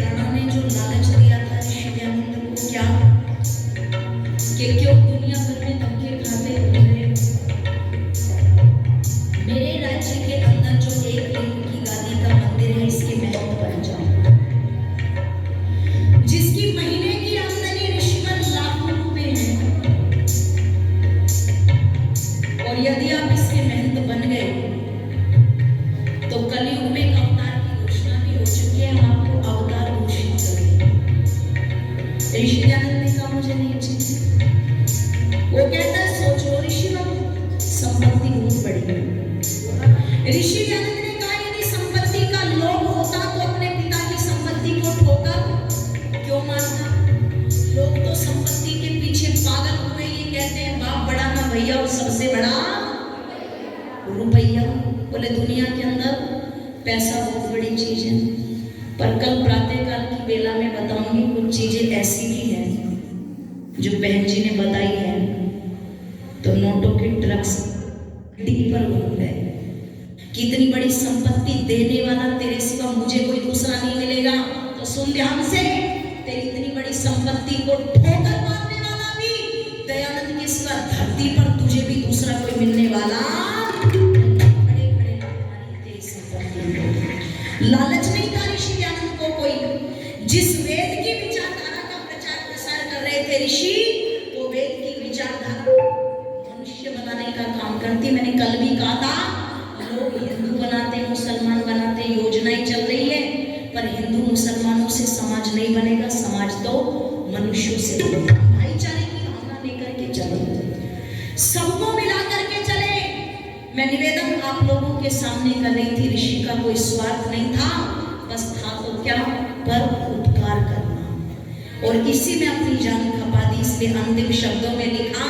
राणा ने जो लालच दिया था ऋषि दयानंद को, क्या कि क्यों दुनिया भर में धक्के खाते घूम रहे हो, मेरे राज्य के अंदर जो एक लिंग की गादी का मंदिर है इसके महल बन जाओ, जिसकी महीने की आमदनी ऋषिवर लाखों रुपए है, और यदि आप इसके महंत बन गए तो कलयुग में एक अवतार की घोषणा भी हो चुकी है, हम आपको अवतार घोषित करेंगे। ऋषि दयानंद ने कहा मुझे नहीं चाहिए। वो कहता है सोचो ऋषिवर, संपत्ति बहुत बड़ी है। ऋषि दयानंद ने कहा यदि संपत्ति का लोभ होता तो अपने पिता की संपत्ति को ठोकर क्यों मारता। लोग तो संपत्ति के पीछे पागल हुए, ये कहते हैं बाप बड़ा ना भैया और सबसे बड़ा रुपया। बोले दुनिया के अंदर पैसा बहुत बड़ी चीज है, पर कल प्रातःकाल की बेला में बताऊंगी कुछ चीजें ऐसी भी हैं जो बहन जी ने बताई है। तो नोटों के ट्रक्स पर घूम गए, कितनी बड़ी संपत्ति देने वाला तेरे सिवा मुझे कोई दूसरा नहीं मिलेगा। तो सुन ध्यान से, तेरी इतनी बड़ी संपत्ति को ठोकर मारने वाला भी दयानंद के सिवा धरती पर तुझे भी दूसरा कोई मिलने वाला। लालच नहीं था ऋषि दयानंद को कोई। जिस वेद की विचारधारा का प्रचार प्रसार कर रहे थे ऋषि, वो वेद की विचारधारा मनुष्य बनाने का काम करती। मैंने कल भी कहा था, लोग हिंदू बनाते मुसलमान बनाते, योजनाएं चल रही है, पर हिंदू मुसलमानों से समाज नहीं बनेगा, समाज तो मनुष्यों से बनेगा। भाईचारे की भावना लेकर के चलो, सबको मिला करके चले। मैं निवेदन आप लोगों के सामने कर रही थी, ऋषि का कोई स्वार्थ नहीं था, बस था तो क्या, पर उपकार करना, और इसी में अपनी जान खपा दी। इसलिए अंतिम शब्दों में लिखा